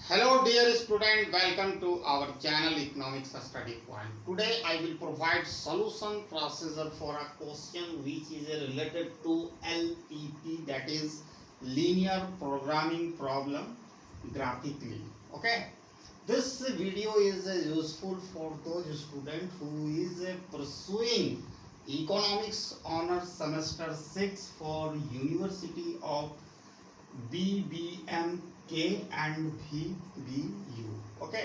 Hello dear student, welcome to our channel Economics Study Point. Today I will provide solution procedure for a question which is related to LPP, that is linear programming problem graphically. Okay. This video is useful for those students who is pursuing economics honors semester 6 for University of BBMK and VBU. Okay,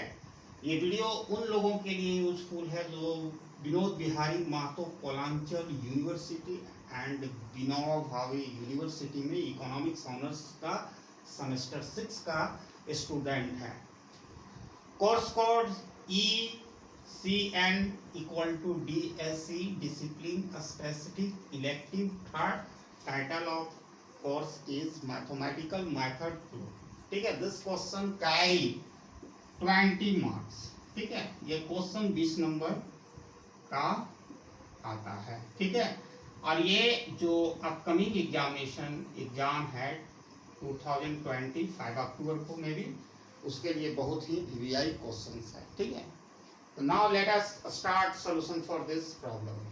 ये video उन लोगों के लिए useful है जो Vinod Bihari Mahato Kolanchal university and Vinoba Bhave university में economics honours का semester 6 का स्टूडेंट है। Course code ECN equal to DSE, discipline specific elective third, title of course is mathematical method 2। ठीक है, दिस क्वेश्चन कैरी 20 मार्क्स। ठीक है, ये क्वेश्चन 20 नंबर का आता है। ठीक है, और ये जो अपकमिंग एग्जाम है 2020 5 अक्टूबर को में भी, उसके लिए बहुत ही VVI क्वेश्चंस है। ठीक है, तो now let us start solution for this problem.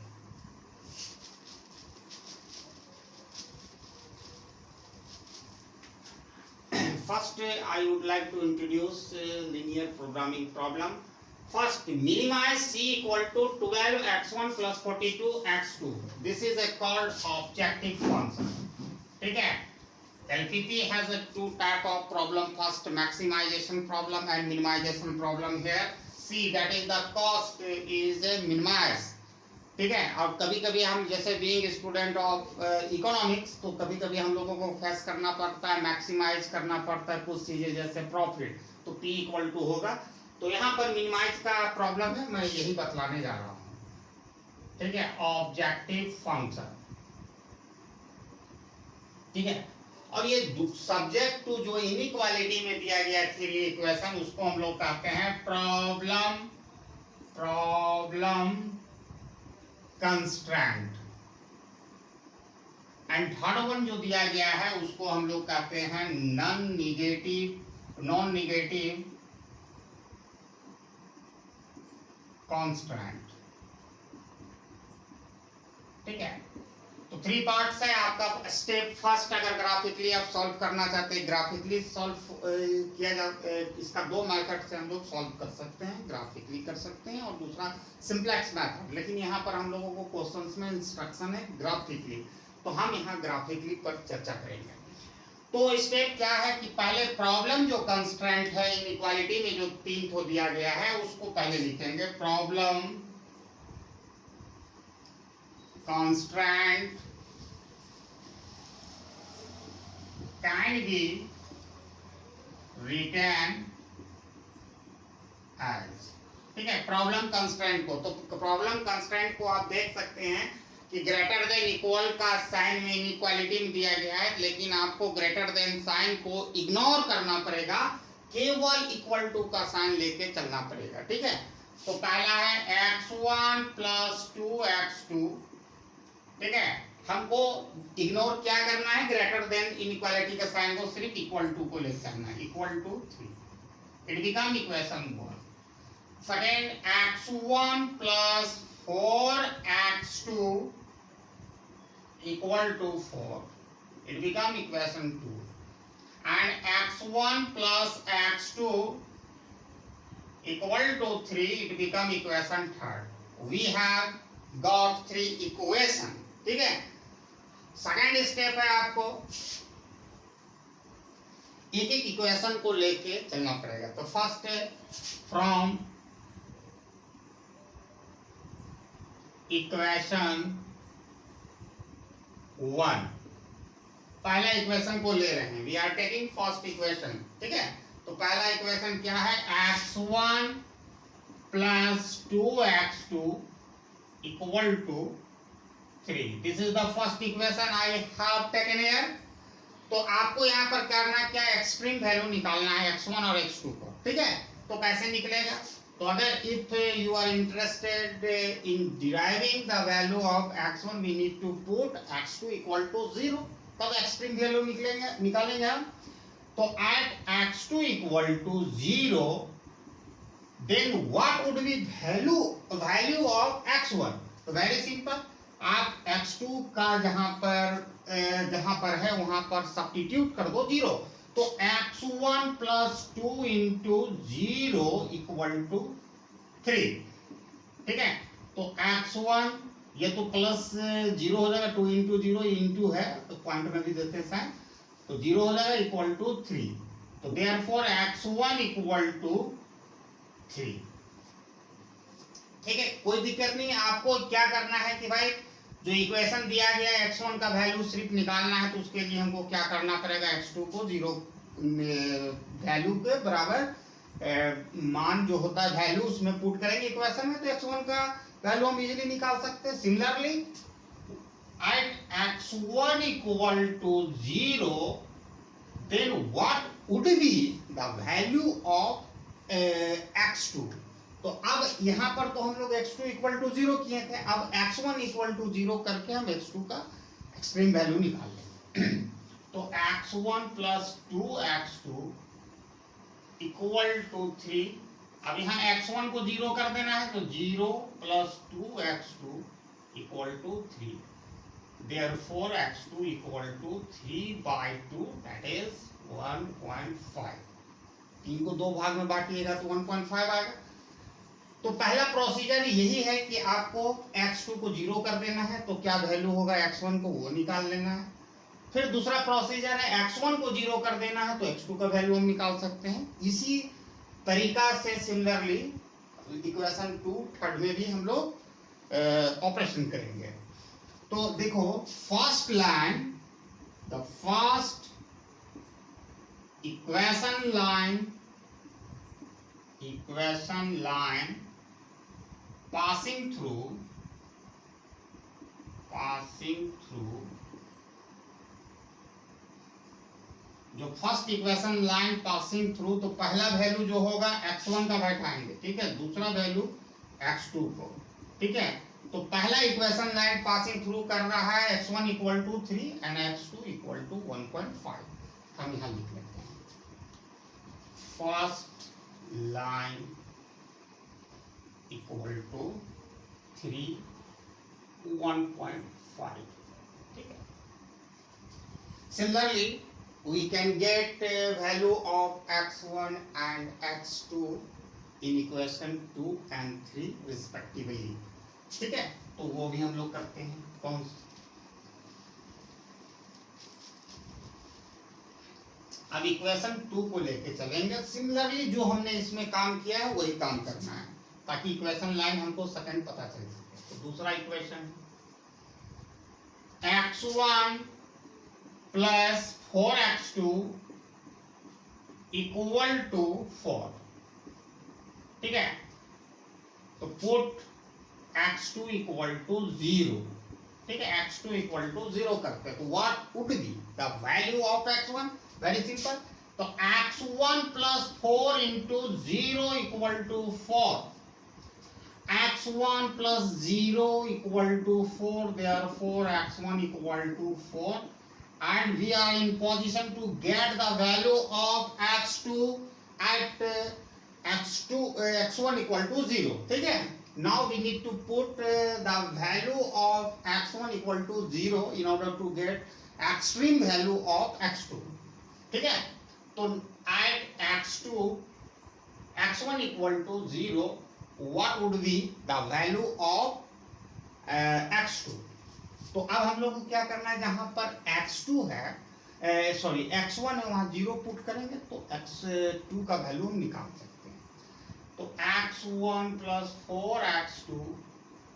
First, I would like to introduce linear programming problem. First, minimize C equal to 12x1 plus 42x2. This is a called objective function. ठीक है, LPP has a two type of problem. First, maximization problem and minimization problem here. C, that is the cost is minimized. ठीक है, और कभी कभी हम जैसे being student of economics तो कभी कभी हम लोगों को फेस करना पड़ता है, मैक्सिमाइज करना पड़ता है कुछ चीजें जैसे प्रॉफिट, तो P इक्वल टू होगा। तो यहाँ पर मिनिमाइज का प्रॉब्लम है, मैं यही बतलाने जा रहा हूँ। ठीक है, ऑब्जेक्टिव फंक्शन। ठीक है, और ये सब्जेक्ट टू जो इनइक्वालिटी में दिया गया थ्री इक्वेशन, उसको हम लोग कहते हैं problem constraint. And third one जो दिया गया है उसको हम लोग कहते हैं नॉन निगेटिव कांस्टेंट। ठीक है, तो थ्री पार्ट्स है आपका। स्टेप फर्स्ट, अगर ग्राफिकली आप सॉल्व करना चाहते हैं, ग्राफिकली सॉल्व किया जा, इसका दो मेथड से हम लोग सॉल्व कर सकते हैं, ग्राफिकली कर सकते हैं और दूसरा सिंपलेक्स मेथड। लेकिन यहाँ पर हम लोगों को क्वेश्चंस में इंस्ट्रक्शन है ग्राफिकली, तो हम यहाँ ग्राफिकली पर चर्चा करेंगे। तो स्टेप क्या है कि पहले प्रॉब्लम जो कंस्ट्रेंट है इनइक्वालिटी में जो तीन को दिया गया है उसको पहले लिखेंगे। Problem constraint can be written as। ठीक है, प्रॉब्लम कंस्ट्रेंट को, तो प्रॉब्लम कंस्ट्रेंट को आप देख सकते हैं कि ग्रेटर देन इक्वल का साइन में इनइक्वालिटी में दिया गया है, लेकिन आपको ग्रेटर देन साइन को इग्नोर करना पड़ेगा, केवल इक्वल टू का साइन लेके चलना पड़ेगा। ठीक है, तो पहला है x1 प्लस 2x2। ठीक है, हमको इग्नोर क्या करना है, ग्रेटर देन इनइक्वालिटी का साइन को सिर्फ इक्वल टू को लेकर चलना है, equal to 3। It become equation 1। Second, x1 plus 4x2 equal to 4। It become equation 2। And x1 plus x2 equal to 3। It become equation 3rd। We have got 3 equation. ठीक है, second step है आपको एक एक इक्वेशन को लेके चलना पड़ेगा। तो फर्स्ट है फ्रॉम इक्वेशन 1, पहला इक्वेशन को ले रहे हैं, we are taking first equation. ठीक है, तो पहला इक्वेशन क्या है, x1 plus 2x2 equal to 3। This is the first equation I have taken here. तो आपको यहाँ पर करना क्या, एक्सट्रीम वैल्यू निकालना है x1 और x2 को। ठीक है, तो कैसे निकलेगा, तो अगर if you are interested in deriving the value of x1 we need to put x2 equal to 0, तब एक्सट्रीम वैल्यू निकालेंगे हम। तो at x2 equal to 0 then what would be value of x1? तो वेरी सिंपल, आप x2 का जहां पर है वहां पर सब्स्टिट्यूट कर दो 0, तो x1 plus 2 into 0 equal to 3। ठीक है, तो x1 ये तो प्लस 0 हो जाएगा, 2 इंटू 0 इंटू है तो पॉइंट में भी देते हैं साइन, तो 0 हो जाएगा इक्वल टू 3। तो देयरफॉर x1 इक्वल टू 3। ठीक है, कोई दिक्कत नहीं। आपको क्या करना है कि भाई जो इक्वेशन दिया गया है x1 का वैल्यू सिर्फ निकालना है, तो उसके लिए हमको क्या करना पड़ेगा, x2 को 0 वैल्यू के बराबर मान जो होता है वैल्यू उसमें पुट करेंगे इक्वेशन में, तो x1 का वैल्यू हम इजीली निकाल सकते हैं। Similarly at x1 equal to 0 then what would be the value of x2? तो अब यहां पर तो हम लोग x2 इक्वल टू 0 किए थे, अब x1 इक्वल टू 0 करके हम x2 का एक्सट्रीम वैल्यू निकाल लेंगे। तो x1 plus 2x2 equal to 3। अब यहाँ x1 को 0 कर देना है, तो 0 plus 2x2 equal to 3। Therefore x2 equal to 3/2 that is 1.5। 3 को 2 भाग में बांटिएगा तो 1.5 आएगा। तो पहला प्रोसीजर यही है कि आपको x2 को 0 कर देना है, तो क्या वैल्यू होगा x1 को वो निकाल लेना है। फिर दूसरा प्रोसीजर है x1 को 0 कर देना है, तो x2 का वैल्यू हम निकाल सकते हैं। इसी तरीका से सिमिलरली इक्वेशन 2 थर्ड में भी हम लोग ऑपरेशन करेंगे। तो देखो first line, the first equation line passing through जो first equation line passing through, तो पहला वैल्यू जो होगा x1 का बैठाएंगे, ठीक है, दूसरा वैल्यू x2 को। ठीक है, तो पहला इक्वेशन लाइन पासिंग थ्रू कर रहा है x1 equal to 3 and x2 equal to 1.5। हम यहां लिख लेते हैं फर्स्ट लाइन इक्वल टू 3 1.5। ठीक है, similarly we can get value of x1 and x2 in equation 2 and 3 respectively। ठीक है, तो वो भी हम लोग करते हैं। कौन अब इक्वेशन 2 को लेके चलेंगे। सिमिलरली जो हमने इसमें काम किया है वही काम करना है, ताकि इक्वेशन लाइन हमको सेकंड पता चल सके। तो दूसरा equation x1 plus 4x2 equal to 4। ठीक है, तो पुट x2 इक्वल टू 0। ठीक है, x2 इक्वल टू 0 करते हैं, तो what would be the value of x1? Very simple, तो x1 plus 4 into 0 equal to 4। x1 plus 0 equal to 4, therefore x1 equal to 4, and we are in position to get the value of x2 at x1 equal to 0. ठीक है, now we need to put the value of x1 equal to 0 in order to get extreme value of x2. ठीक है, तो at x1 equal to 0, what would be the value of x2? तो अब हम लोग को क्या करना है, जहां पर x2 है सॉरी x1 है वहां 0 पुट करेंगे, तो x2 का वैल्यू हम निकाल सकते हैं। तो x1 plus 4x2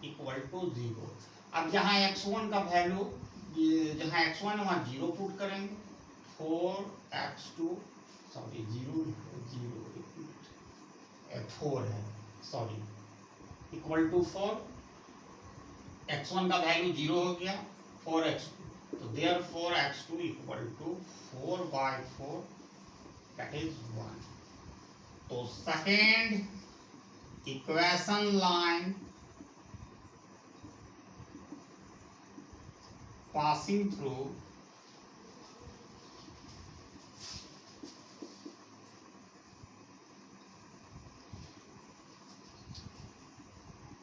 equal to 0। अब जहां x1 का वैल्यू, जहां x1 है वहां 0 पुट करेंगे, 4x2 सॉरी 0 4 है सॉरी इक्वल टू 4। x1 का वैल्यू 0 हो गया, 4x2, तो therefore x2 equal to 4/4 that is 1। तो second equation line passing through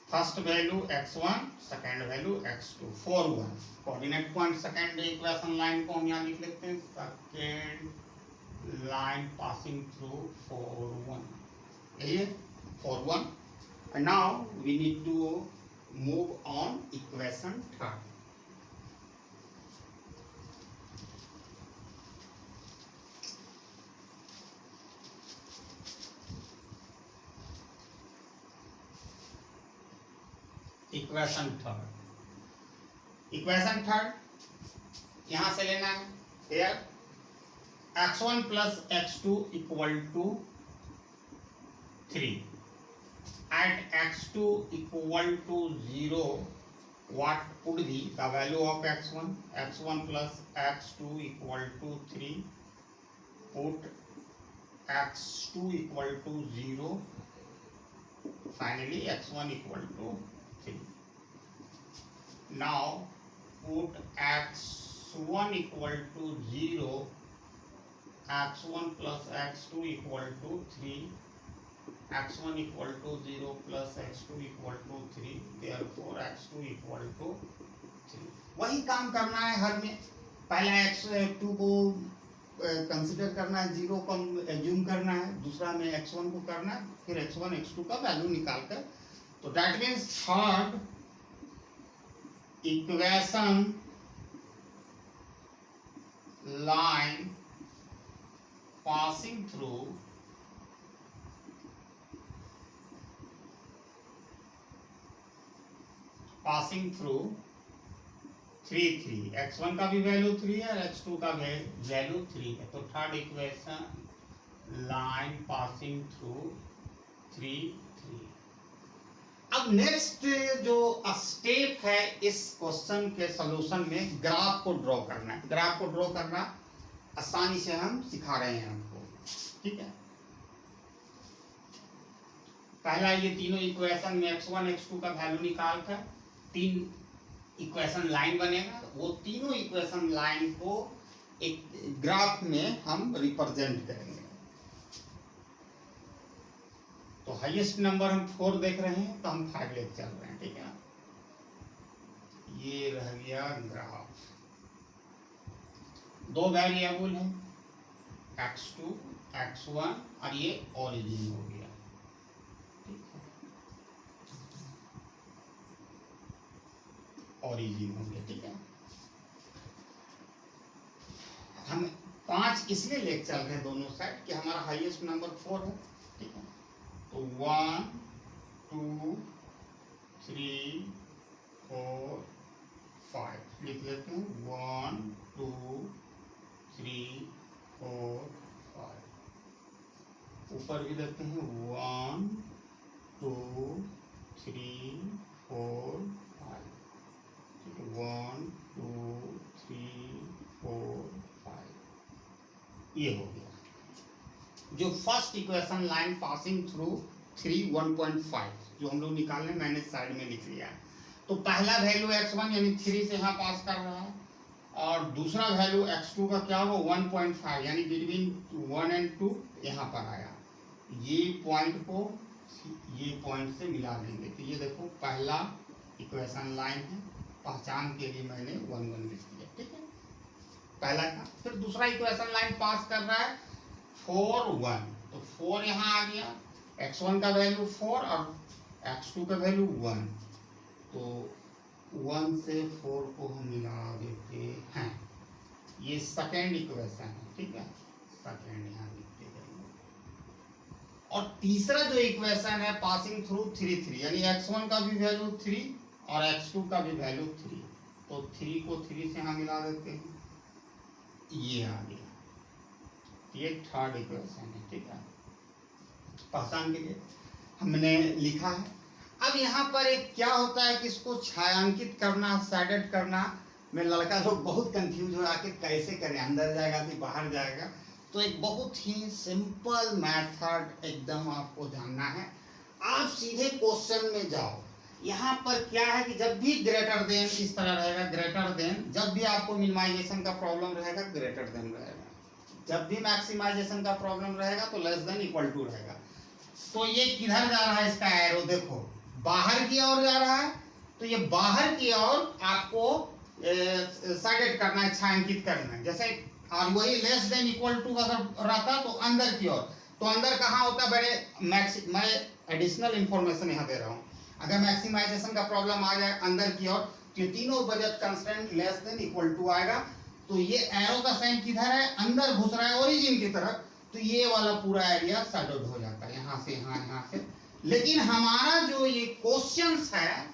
first value x1, second value x2, 4 1 coordinate point second equation line को हम यहाँ लिख लेते हैं, सेकेंड लाइन पासिंग थ्रू 4 1, यही है 4 1। and now we need to move on equation third. Equation third यहां से लेना है, here x1 plus x2 equal to 3 at x2 equal to 0, what would be the value of x1? x1 plus x2 equal to 3, put x2 equal to 0, finally x1 equal to 3. Now put x1 equal to 0, x1 plus x2 equal to 3, x1 equal to 0 plus x2 equal to 3, therefore x2 equal to 3. वही काम करना है हर में, पहला x2 को consider करना है, 0 को एज्यूम करना है, दूसरा में x1 को करना है, फिर x1 x2 का वैल्यू निकाल कर, तो that means third equation line passing through passing through 3 3, x1 का भी वैल्यू 3 है और x2 का वैल्यू 3 है, तो third equation line passing through 3 3। अब नेक्स्ट जो स्टेप है इस क्वेश्चन के सॉल्यूशन में, ग्राफ को ड्रॉ करना है। ग्राफ को ड्रॉ करना आसानी से हम सिखा रहे हैं हमको, ठीक है। पहला ये तीनों इक्वेशन में x1 x2 का वैल्यू निकाल कर 3 इक्वेशन लाइन बनेगा, वो तीनों इक्वेशन लाइन को एक ग्राफ में हम रिप्रेजेंट करेंगे। तो हाईएस्ट नंबर हम 4 देख रहे हैं, तो हम 5 लेके चल रहे हैं, ठीक है। ये रह गया ग्राफ, 2 वेरिएबल है x2 x1 और ये ओरिजिन हो गया, ओरिजिन हो गया, ठीक है। हम 5 इसलिए लेके चल रहे हैं दोनों साइड कि हमारा हाईएस्ट नंबर 4 है, ठीक है। तो 1 2 3 4 5 लिख लेते हैं, 1 2 3 4 5। ऊपर भी देते हैं 1 2 3 4 5, 1 2 3 4 5। ये हो गया जो first equation line passing through 3 1.5 जो हम लोग निकालने, मैंने साइड में लिख लिया। तो पहला वैल्यू x1 यानी 3 से यहाँ पास कर रहा है, और दूसरा वैल्यू x2 का क्या होगा 1.5 यानी बिटवीन 1 और 2 यहाँ पर आया। ये पॉइंट को ये पॉइंट से मिला देंगे, तो ये देखो पहला इक्वेशन लाइन है, पहचान के लिए मैंने 1 1 लिख दिया, ठीक है, पहला का। फिर दूसरा इक्वेशन लाइन पास कर रहा है 4 1, तो 4 यहाँ आ गया, x1 का वैल्यू 4 और x2 का वैल्यू 1, तो 1 से 4 को हम मिला देते हैं। ये सेकेंड इक्वेशन है, ठीक है, सेकेंड यहाँ लिखते जाएंगे। और तीसरा जो इक्वेशन है पासिंग थ्रू 3 3 यानी x1 का भी वैल्यू 3 और x2 का भी वैल्यू 3, तो 3 को 3 से यहाँ मिला देते हैं, ये आ गया। ये थर्ड इक्वेशन है, ठीक है, पहचान के लिए हमने लिखा है। अब यहाँ पर एक क्या होता है कि इसको छायांकित करना, शेडेड करना में लड़का लोग बहुत कंफ्यूज हो आके कैसे करें, अंदर जाएगा कि बाहर जाएगा। तो एक बहुत ही सिंपल मेथड एकदम आपको जानना है। आप सीधे क्वेश्चन में जाओ, यहाँ पर क्या है कि जब भी ग्रेटर देन इस तरह रहेगा, ग्रेटर देन, जब भी आपको मिनिमाइजेशन का प्रॉब्लम रहेगा ग्रेटर देन रहेगा, जब भी मैक्सिमाइजेशन का प्रॉब्लम रहेगा तो लेस देन इक्वल टू रहेगा। तो ये किधर जा रहा है इसका एरो, देखो बाहर की ओर जा रहा है, तो ये बाहर की ओर आपको साइडेड करना है, छायांकित करना है। जैसे और वही लेस देन इक्वल टू अगर रहता तो अंदर की ओर, तो अंदर कहाँ होता है बड़े मैं एडिशनल इंफॉर्मेशन यहाँ दे रहा हूँ। अगर मैक्सिमाइजेशन का प्रॉब्लम आ जाए अंदर की ओर, तो ये तीनों budget constant less than equal to आएगा। तो ये एरो का साइन किधर है, अंदर घुस रहा है ओरिजिन की तरफ, तो ये वाला पूरा एरिया शैडोड हो जाता है, यहाँ से यहाँ से। लेकिन हमारा जो ये क्वेश्चंस है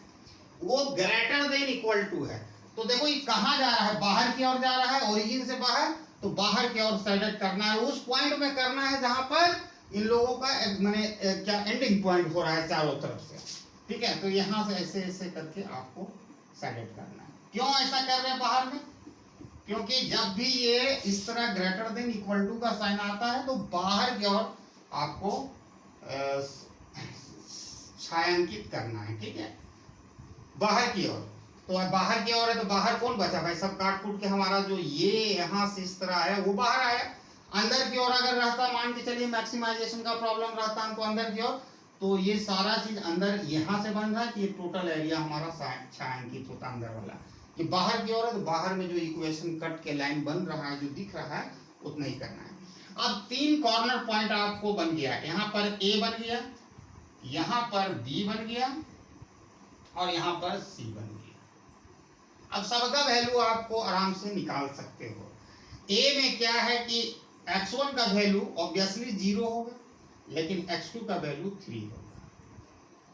वो ग्रेटर देन इक्वल टू है। तो देखो ये कहाँ जा रहा है, बाहर की ओर जा रहा है, ओरिजिन से बाहर, तो बाहर की ओर शैडोड करना है, उस पॉइंट में करना है जहां पर इन लोगों का माने क्या एंडिंग पॉइंट हो रहा है चारों तरफ से, ठीक है। तो यहाँ से ऐसे ऐसे करके आपको शैडोड करना है। क्यों ऐसा कर रहे हैं बाहर में, क्योंकि जब भी ये इस तरह ग्रेटर देन इक्वल टू का साइन आता है तो बाहर की ओर आपको छायांकित करना है, ठीक है, बाहर की ओर। तो बाहर की ओर है तो बाहर कौन बचा भाई, सब काट कूट के हमारा जो ये यहाँ से इस तरह है वो बाहर आया। अंदर की ओर अगर रहता, मान के चलिए मैक्सिमाइजेशन का प्रॉब्लम रहता हमको अंदर की ओर, तो ये सारा चीज अंदर यहाँ से बन रहा है कि ये टोटल एरिया हमारा छायांकित होता अंदर वाला। ये बाहर की ओर है तो बाहर में जो इक्वेशन कट के लाइन बन रहा है, जो दिख रहा है, उतना ही करना है। अब तीन कॉर्नर पॉइंट आपको बन गया, यहाँ पर ए बन गया, यहाँ पर बी बन गया और यहाँ पर सी बन गया। अब सबका वैल्यू आपको आराम से निकाल सकते हो। ए में क्या है कि x1 का वैल्यू ऑब्वियसली 0 होगा, लेकिन x2 का वैल्यू 3 होगा,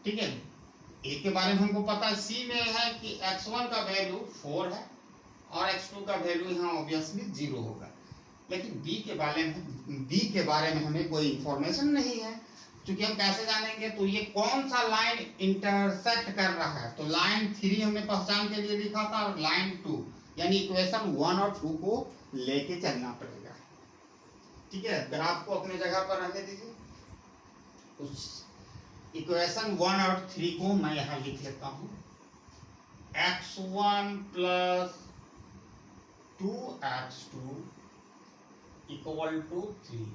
ठीक है। ए के बारे में हमको पता है। सी में है कि x1 का वैल्यू 4 है और x2 का वैल्यू यहाँ ऑब्वियसली 0 होगा, लेकिन बी के बारे में हमें कोई इंफॉर्मेशन नहीं है। क्योंकि हम कैसे जानेंगे, तो ये कौन सा लाइन इंटरसेक्ट कर रहा है, तो लाइन 3 हमने पहचान के लिए लिखा था और लाइन 2, यानी इक्वेशन 1 और 2 को लेके चलना पड़ेगा, ठीक है। ग्राफ को अपने जगह पर रहने दीजिए। उस इक्वेशन 1 और 3 को मैं यहाँ लिख लेता हूँ। x1 plus 2x2 equal to 3,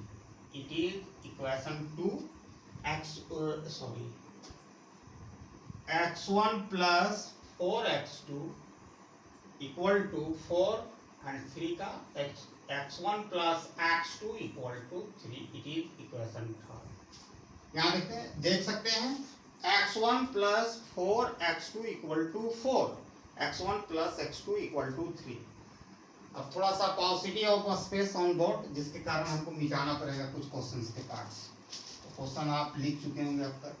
it is equation 2। x1 plus 4x2 equal to 4 and 3 का x1 plus x2 equal to 3, it is equation 3। यहाँ देख सकते हैं x1 plus 4x2 equal to 4, x1 plus x2 equal to 3। अब थोड़ा सा पॉसिटी of space on board, जिसके कारण हमको मिटाना पड़ेगा कुछ क्वेश्चंस के पास। क्वेश्चन आप लिख चुके होंगे अब तक।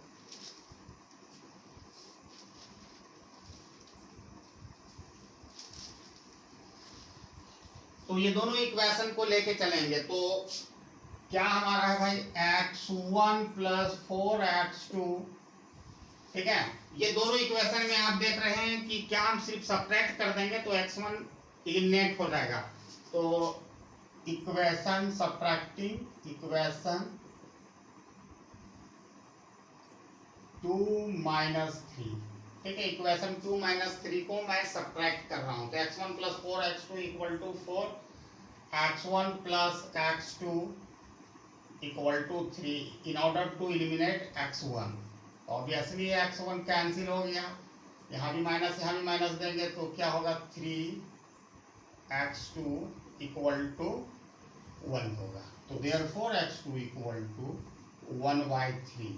तो ये दोनों इक्वेशन को लेके चलेंगे, तो क्या हमारा है भाई x1 प्लस 4x2, ठीक है। ये दोनों इक्वेशन में आप देख रहे हैं कि क्या हम सिर्फ सब्ट्रैक्ट कर देंगे तो x1 एलिमिनेट हो जाएगा। तो इक्वेशन सब्ट्रैक्टिंग इक्वेशन 2 माइनस 3, ठीक है। इक्वेशन 2 माइनस 3 को मैं सब्ट्रैक्ट कर रहा हूँ, तो x1 plus 4x2 equal to 4, x1 plus x2 equal to 3 in order to eliminate x1। Obviously x1 cancel हो गया, यहाँ भी माइनस देंगे तो क्या होगा 3x2 इक्वल टू 1 होगा। तो देयरफॉर x2 इक्वल टू 1/3।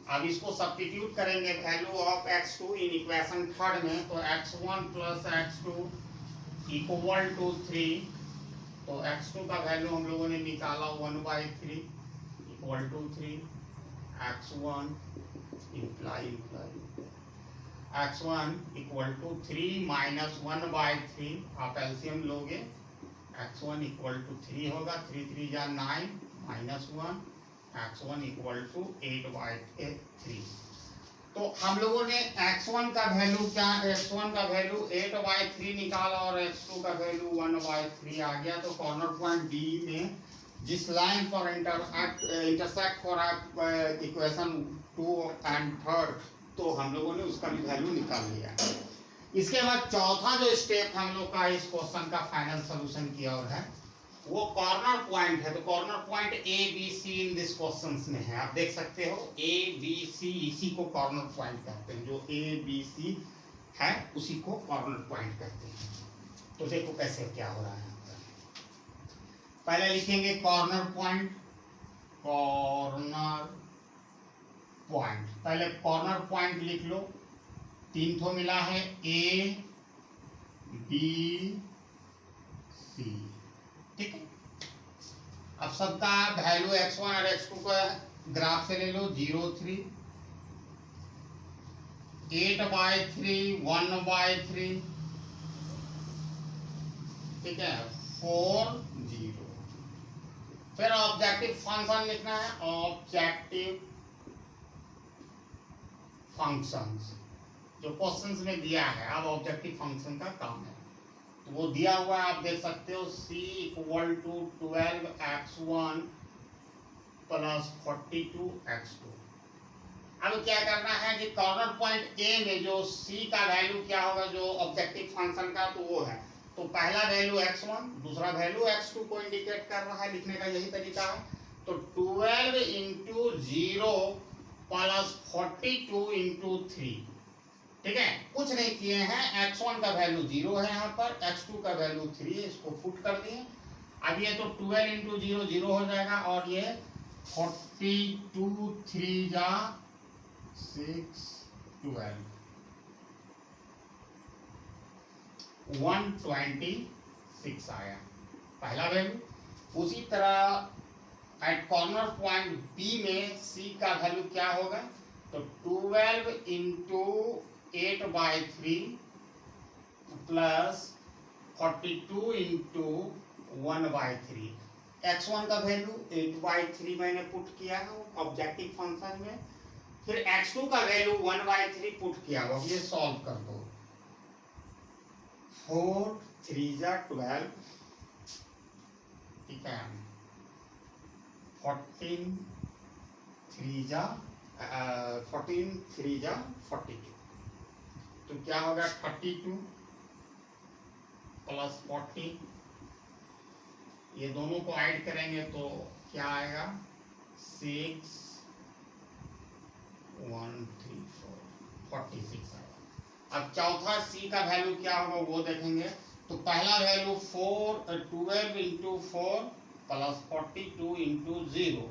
अब इसको सब्स्टिट्यूट करेंगे value of x2 in equation 3 में, तो x1 plus x2 equal to 3, तो x2 का वैल्यू हम लोगों ने निकाला 1/3 equal to 3, x1 imply x1 equal to 3 minus 1/3, आप एलसीएम लोगे x1 इक्वल टू 3 होगा, 3 जा 9 माइनस 1, x1 इक्वल टू 8/3। तो हम लोगों ने x1 का वैल्यू क्या, x1 का वैल्यू 8/3 निकाला और x2 का वैल्यू 1/3 आ गया। तो कॉर्नर पॉइंट D में जिस लाइन पर इंटरसेक्ट हो रहा है इक्वेशन 2 एंड 3, तो हम लोगों ने उसका भी वैल्यू निकाल लिया। इसके बाद चौथा जो स्टेप हम लोग का इस क्वेश्चन का फाइनल सोल्यूशन की ओर है, वो कॉर्नर पॉइंट है, तो corner point A B C in this questions में है, आप देख सकते हो ए बी सी, इसी को कॉर्नर पॉइंट कहते हैं, जो ए बी सी है उसी को कॉर्नर पॉइंट कहते हैं। तो देखो कैसे क्या हो रहा है। पहले लिखेंगे कॉर्नर पॉइंट, कॉर्नर पॉइंट, पहले कॉर्नर पॉइंट लिख लो, 3 ठो मिला है ए बी सी, ठीक है। अब सबका वैल्यू x1 और x2 का ग्राफ से ले लो, 0 3, 8/3, 1/3, ठीक है, 4 0। फिर ऑब्जेक्टिव फंक्शन लिखना है, ऑब्जेक्टिव फंक्शंस जो क्वेश्चंस में दिया है, अब ऑब्जेक्टिव फंक्शन का काम है, तो वो दिया हुआ है, आप देख सकते हो c = 12x1 + 42x2। अब क्या करना है कि कॉर्नर पॉइंट ए में जो c का वैल्यू क्या होगा, जो ऑब्जेक्टिव फंक्शन का, तो वो है, तो पहला वैल्यू x1, दूसरा वैल्यू x2 को इंडिकेट कर रहा है, लिखने का यही तरीका है। तो 12 × 0 + 42 × 3, ठीक है, कुछ नहीं किए हैं, x1 का वैल्यू 0 है यहाँ पर, x2 का वैल्यू 3 है, इसको पुट कर दिए। अब ये तो 12 × 0 0 हो जाएगा, और ये 42 3 जा 6 12 126 आया पहला वैल्यू। उसी तरह एट कॉर्नर पॉइंट बी में c का वैल्यू क्या होगा, तो 12 × 8/3 + 42 × 1/3, x1 का वैल्यू 8/3 मैंने पुट किया है ऑब्जेक्टिव फंक्शन में, फिर x2 का वैल्यू 1/3 पुट किया हुआ, ये सॉल्व कर दो, 4 3 जा 12, ठीक है, 14 3 जा 42, तो क्या होगा 32 + 40, ये दोनों को ऐड करेंगे तो क्या आएगा 6 1 3 4 46 आएगा। अब चौथा c का वैल्यू क्या होगा वो देखेंगे, तो पहला वैल्यू 12 × 4 + 42 × 0,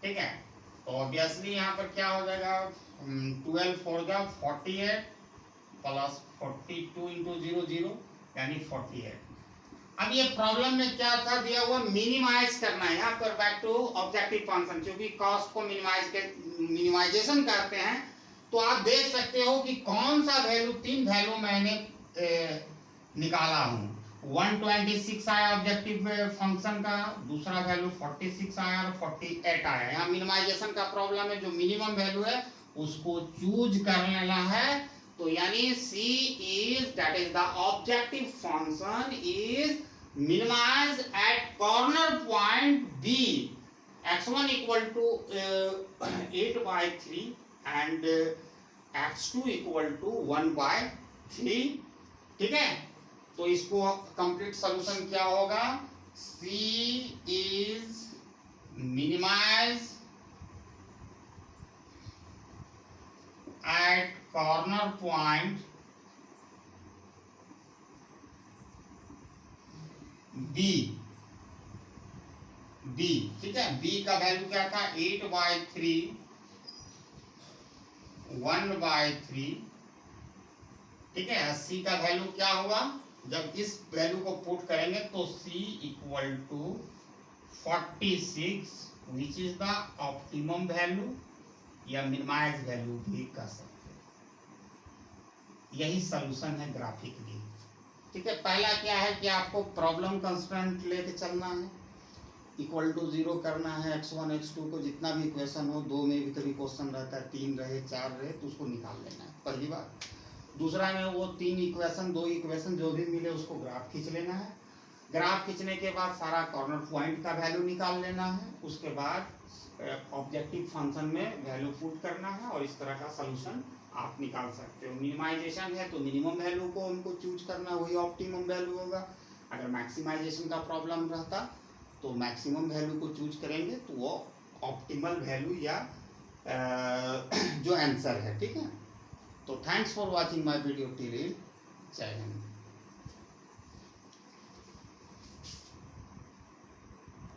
ठीक है, तो ऑब्वियसली यहाँ पर क्या हो जाएगा 12 4 जा 48 + 42 × 0 0, यानी 48। अब ये प्रॉब्लम में क्या था दिया हुआ, मिनिमाइज करना है, यहाँ पर बैक टू ऑब्जेक्टिव फंक्शन, क्योंकि कॉस्ट को मिनिमाइजेशन करते हैं, तो आप देख सकते हो कि कौन सा वैल्यू, 3 वैल्यू मैंने निकाला हूँ, 126 आया ऑब्जेक्टिव फंक्शन का, दूसरा वैल्यू 46 आया और 48 आया। यहाँ मिनिमाइजेशन का प्रॉब्लम है, जो मिनिमम वैल्यू है उसको चूज कर लेना है, तो यानी c is, that is the objective function is minimized at corner point b, x1 = 8/3 and x2 = 1/3, ठीक है। तो इसको कंप्लीट सॉल्यूशन क्या होगा, c is minimized at corner point b, ठीक है, b का वैल्यू क्या था 8/3 1/3, ठीक है। c का वैल्यू क्या होगा, जब इस वैल्यू को पुट करेंगे तो c = 46, which is the optimum value या मिनिमाइज वैल्यू भी कर सकते हैं। यही सॉल्यूशन है ग्राफिकली, ठीक है। पहला क्या है कि आपको प्रॉब्लम कंस्ट्रेंट लेके चलना है, =0 करना है, x1 x2 को जितना भी इक्वेशन हो, 2 में भी कभी क्वेश्चन रहता है 3 रहे 4 रहे, तो उसको निकाल लेना है पहली बात। दूसरा में वो 3 इक्वेशन 2 इक्वेशन जो भी मिले उसको ग्राफ खींच लेना है, ग्राफ खींचने के बाद सारा कॉर्नर पॉइंट का वैल्यू निकाल लेना है, उसके बाद ऑब्जेक्टिव फंक्शन में वैल्यू पुट करना है, और इस तरह का सॉल्यूशन आप निकाल सकते हो। मिनिमाइजेशन है तो मिनिमम वैल्यू को उनको चूज करना, वही ऑप्टिमम वैल्यू होगा। अगर मैक्सिमाइजेशन का प्रॉब्लम रहता तो मैक्सिमम वैल्यू को चूज करेंगे तो वो ऑप्टिमल वैल्यू या जो आंसर है, ठीक है। तो thanks for watching my video till, जय हिंद।